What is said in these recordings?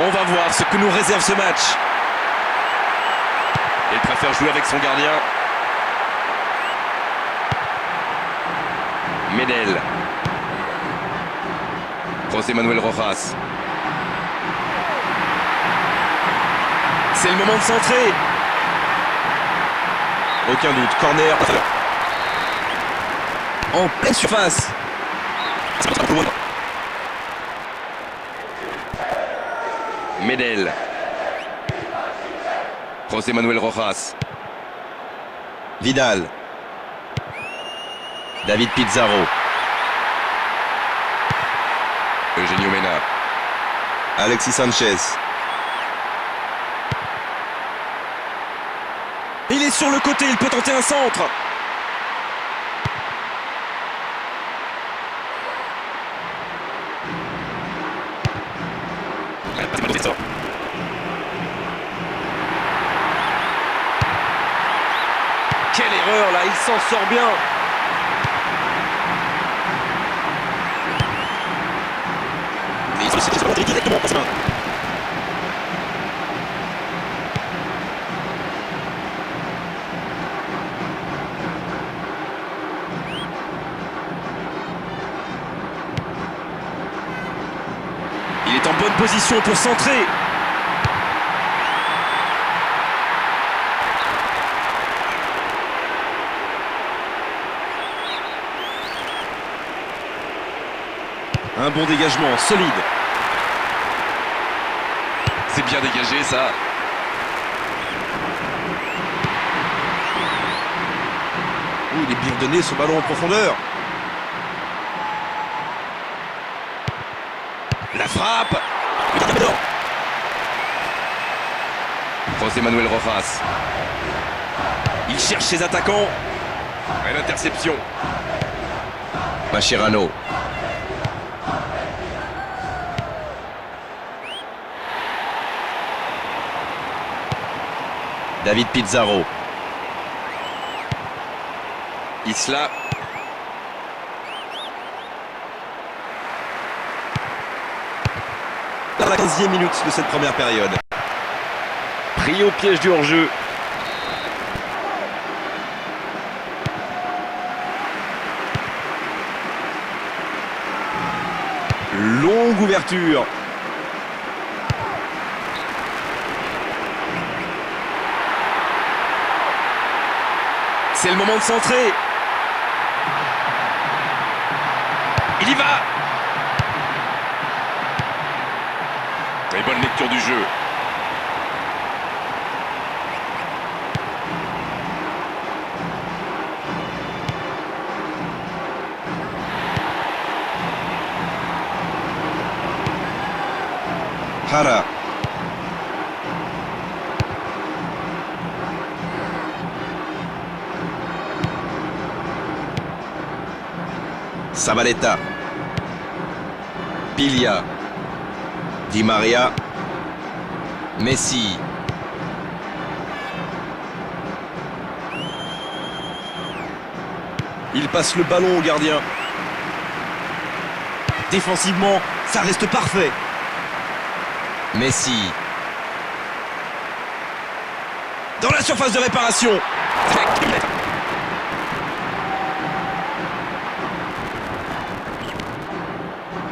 On va voir ce que nous réserve ce match. Il préfère jouer avec son gardien. Medel. José Manuel Rojas. C'est le moment de centrer. Aucun doute, corner. En pleine surface. Medel. José Manuel Rojas. Vidal. David Pizarro. Eugenio Mena. Alexis Sanchez. Il est sur le côté, il peut tenter un centre. Quelle erreur là, il s'en sort bien. Directement en main. Il est en bonne position pour centrer. Un bon dégagement, solide. C'est bien dégagé ça. Il est bien donné ce ballon en profondeur. La frappe. José Manuel Rojas. Il cherche ses attaquants. Et l'interception. Mascherano. David Pizarro. Isla. Dans la 15e minute de cette première période. Pris au piège du hors-jeu. Longue ouverture. C'est le moment de centrer. Il y va. Et bonne lecture du jeu. Jara. Zabaleta. Pilia. Di Maria. Messi. Il passe le ballon au gardien. Défensivement, ça reste parfait. Messi. Dans la surface de réparation.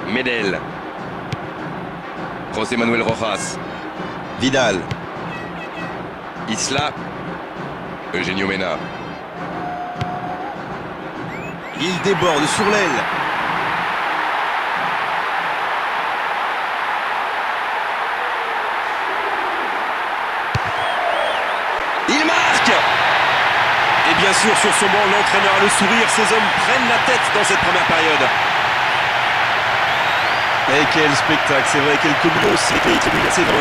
Medel. José Manuel Rojas. Vidal. Isla. Eugenio Mena. Il déborde sur l'aile. Il marque. Et bien sûr, sur son banc, l'entraîneur a le sourire. Ces hommes prennent la tête dans cette première période. Et quel spectacle, c'est vrai, quelques buts aussi, c'est vrai.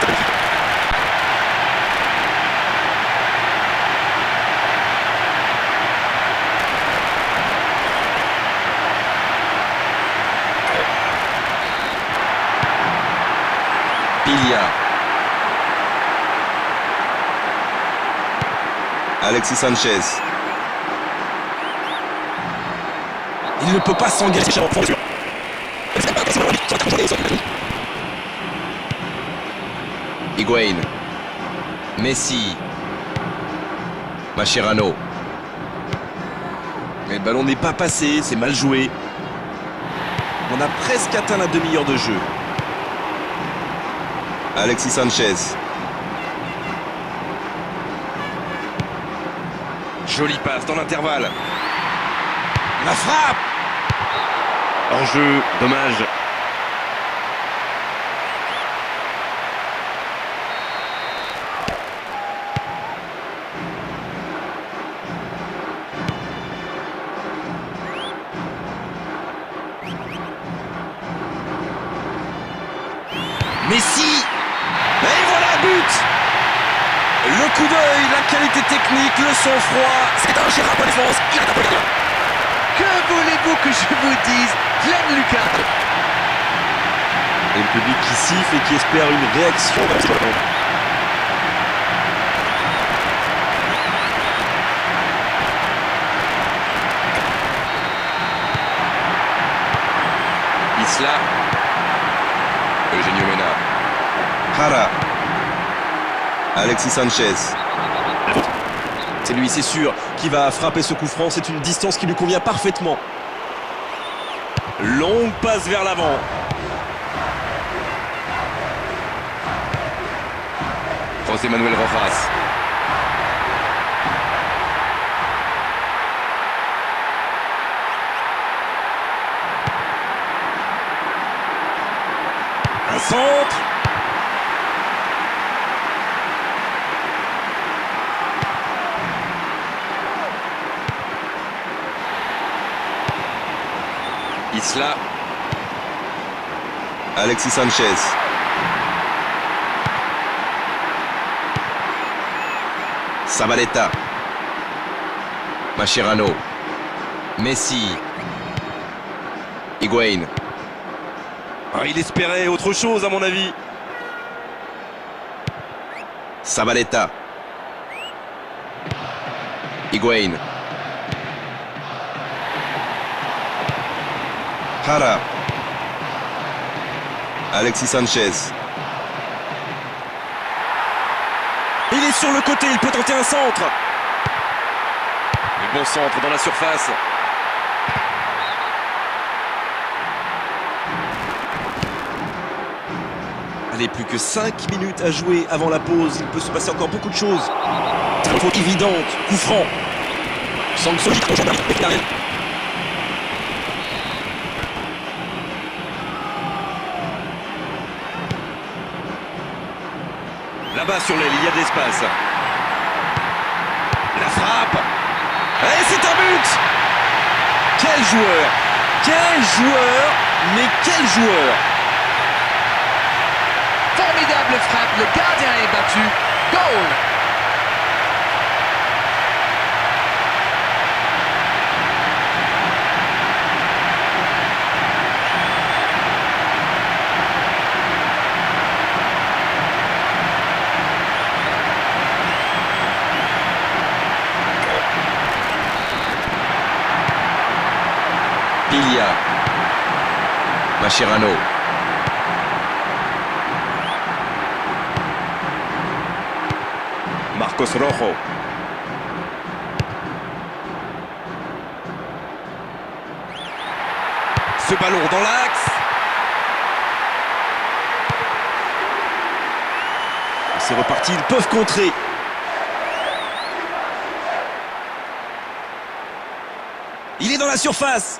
Pilia. Alexis Sanchez. Il ne peut pas s'engager en fond. Higuaín. Messi. Mascherano. Mais le ballon n'est pas passé, c'est mal joué. On a presque atteint la demi-heure de jeu. Alexis Sanchez. Jolie passe dans l'intervalle. La frappe. En jeu, dommage. Messi. Et voilà, but. Le coup d'œil, la qualité technique, le sang-froid. C'est un Gérard pour la défense. Il a tapé le gardien. Que voulez-vous que je vous dise? Glenn Lucas. Et le public qui siffle et qui espère une réaction. Isla. Eugenio Mena. Jara. Alexis Sanchez. C'est lui, c'est sûr, qui va frapper ce coup franc. C'est une distance qui lui convient parfaitement. Longue passe vers l'avant. José Manuel Rojas. Un centre. Isla. Alexis Sanchez. Zabaleta. Mascherano. Messi. Higuaín. Ah, il espérait autre chose à mon avis. Zabaleta. Higuaín. Jara. Alexis Sanchez. Il est sur le côté, il peut tenter un centre. Le bon centre dans la surface. Allez, plus que 5 minutes à jouer avant la pause. Il peut se passer encore beaucoup de choses. C'est une faute évidente. Coup franc. Sanction au gendarme. Là-bas sur l'aile, il y a de l'espace. La frappe. Et c'est un but. Quel joueur. Quel joueur. Mais quel joueur. Formidable frappe, le gardien est battu. Goal. Ilia. Mascherano. Marcos Rojo. Ce ballon dans l'axe. C'est reparti, ils peuvent contrer. Il est dans la surface.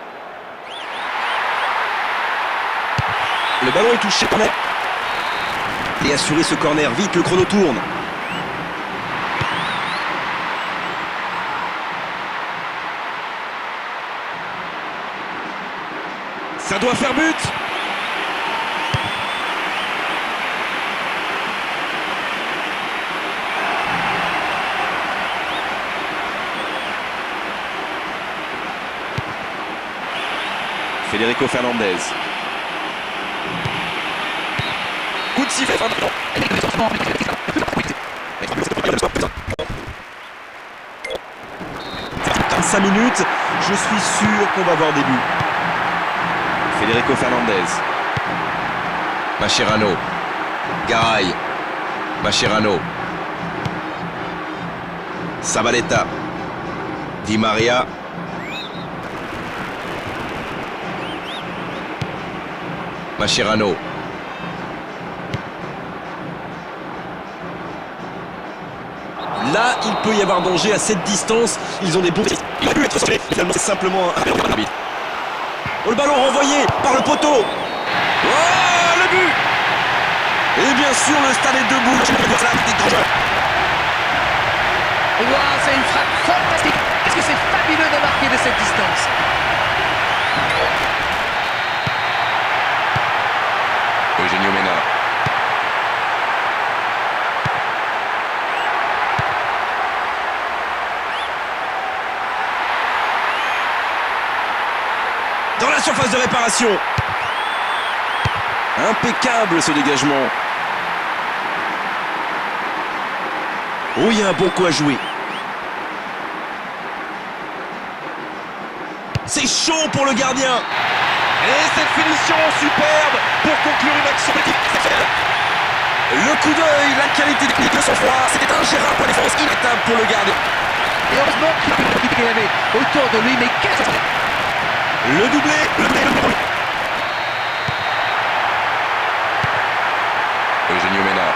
Le ballon est touché. Et assurer ce corner vite, le chrono tourne. Ça doit faire but. Federico Fernandez. Coup de sifflet. 5 minutes, je suis sûr qu'on va voir des buts. Federico Fernandez. Mascherano. Garay. Mascherano. Zabaleta. Di Maria. Mascherano. Là, il peut y avoir danger à cette distance. Ils ont des bons... Il a pu être sauvé. Finalement, c'est simplement un arbitre. Oh, le ballon renvoyé par le poteau. Oh, le but. Et bien sûr, le stade est debout. Wow, c'est une frappe fantastique. Est-ce que c'est fabuleux de marquer de cette distance? Eugenio Mena. Dans la surface de réparation. Impeccable ce dégagement. Oh, il y a un bon coup à jouer. C'est chaud pour le gardien. Et cette finition superbe pour conclure une action exceptionnelle. Le coup d'œil, la qualité technique de son froid, c'était un gérard pour la défense inarrêtable pour le gardien. Et heureusement qu'il avait autour de lui, mais qu'est-ce que... Le doublé, le doublé. Eugenio Mena.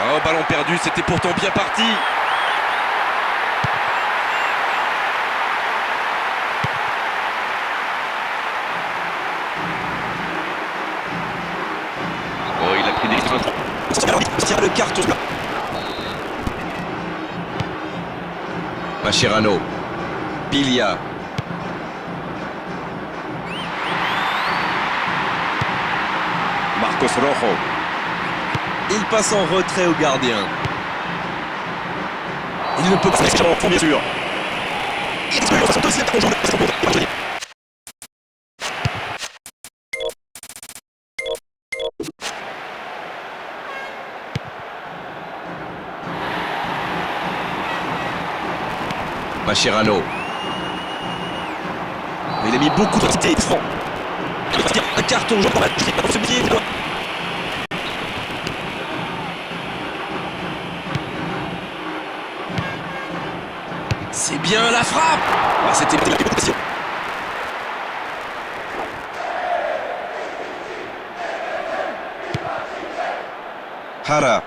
Oh, ballon perdu, c'était pourtant bien parti. Oh, il a pris des choses. Tire le carton. Mascherano. Piglia. Marcos Rojo. Il passe en retrait au gardien. Il ne peut pas faire en bien sûr. Il est son deuxième conjoint. Mascherano. Il a mis beaucoup d'intensité. Franc. Un carton jaune pour ce pied. C'est bien la frappe. Ah, c'était la question. Hara.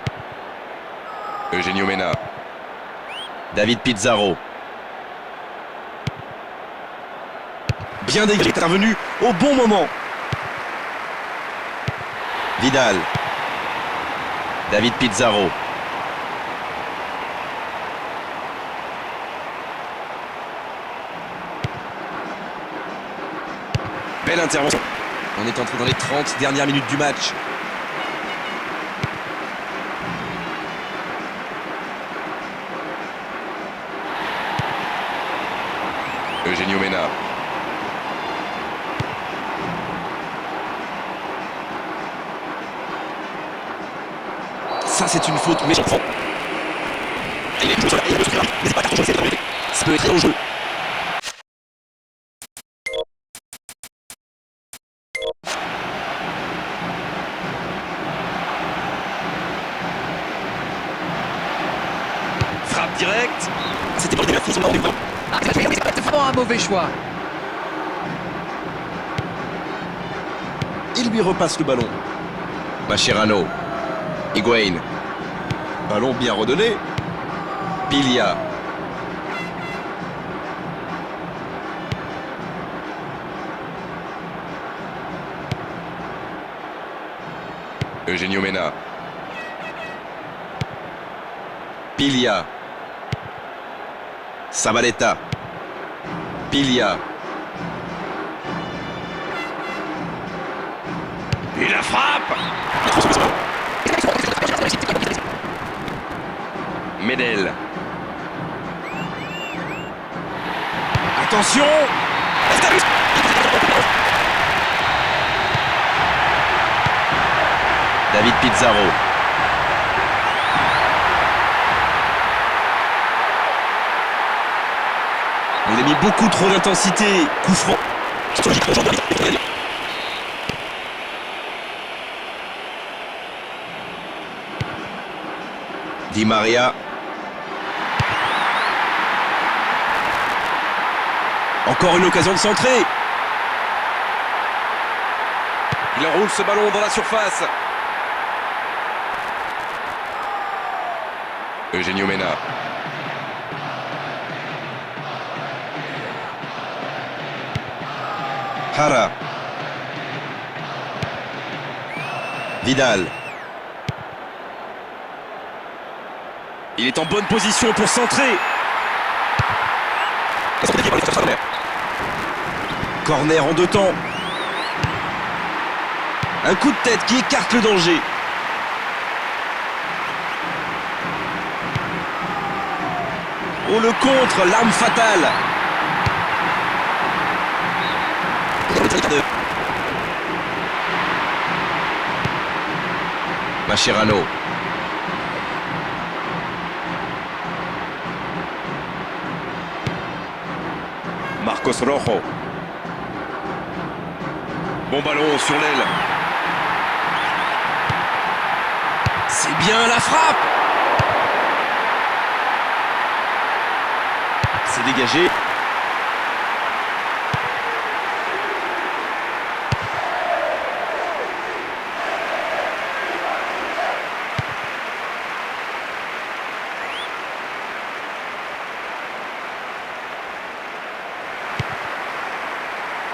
Eugenio Mena. David Pizarro. Bien dégagé, intervenu au bon moment. Vidal. David Pizarro. Belle intervention. On est entré dans les 30 dernières minutes du match. Eugenio Mena. Ça, c'est une faute méchante. Il est joué, il est joué, mais c'est pas carton jaune, c'est terminé. Ça peut être en jeu. Frappe directe. C'était pas la finition du temps. C'est vraiment un mauvais choix. Il lui repasse le ballon. Mascherano. Higuain. Ballon bien redonné. Piglia. Eugenio Mena. Piglia. Zabaleta. Piglia. Et la frappe. Medel. Attention. David Pizarro. Il a mis beaucoup trop d'intensité. Coup franc. Di Maria. Encore une occasion de centrer. Il enroule ce ballon dans la surface. Eugenio Mena. Jara. Vidal. Il est en bonne position pour centrer. Corner en 2 temps. Un coup de tête qui écarte le danger. Oh, le contre, l'arme fatale. Mascherano. Marcos Rojo. Bon ballon sur l'aile. C'est bien la frappe. C'est dégagé.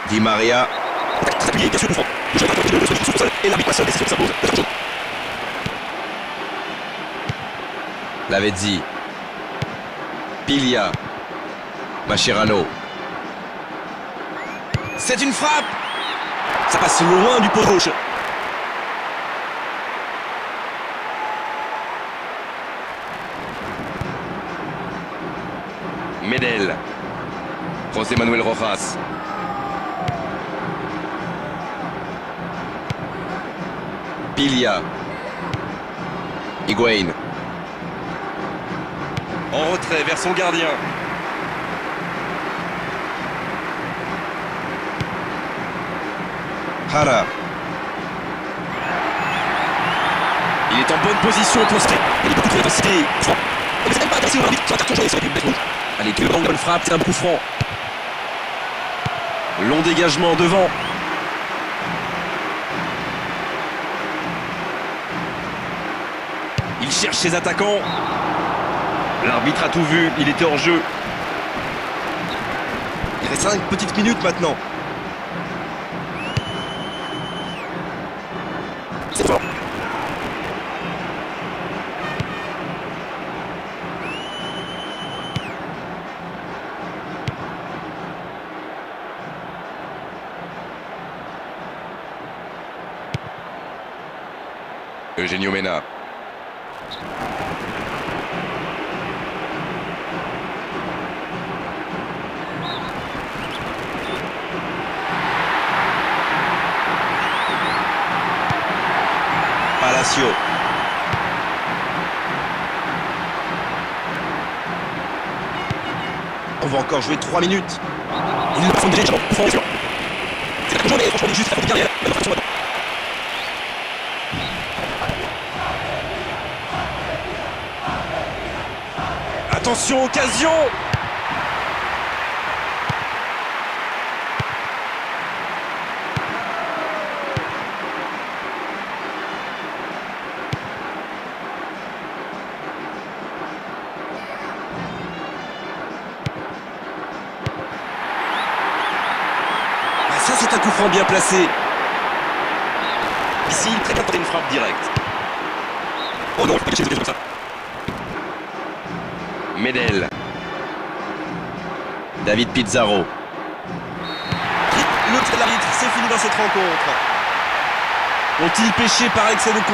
Di Maria. Et l'arbitre s'impose. Lavezzi. Piglia. Mascherano. C'est une frappe. Ça passe loin du pot gauche. Medel. José Manuel Rojas. Piglia. Higuaín. En retrait vers son gardien. Jara. Il est en bonne position pour se... Il est beaucoup trop intensité. Mais c'est pas intéressé au arbitre. C'est un carton jaune, ça aurait pu mettre rouge. Allez, quelle bonne frappe, c'est un coup franc. Long dégagement devant. Il cherche ses attaquants. L'arbitre a tout vu, il était hors jeu. Il reste 5 petites minutes maintenant. C'est fort. Eugenio Mena. Palacio. On va encore jouer 3 minutes. Ils le font déjà. C'est la journée, franchement, juste la faute derrière. Attention, occasion. Ça, c'est un coup franc bien placé. Ici, il prétend tenter une frappe directe. Oh non, je peux pas cacher comme ça. Medel. David Pizarro. Le tir de l'arbitre, c'est fini dans cette rencontre. Ont-ils péché par excès de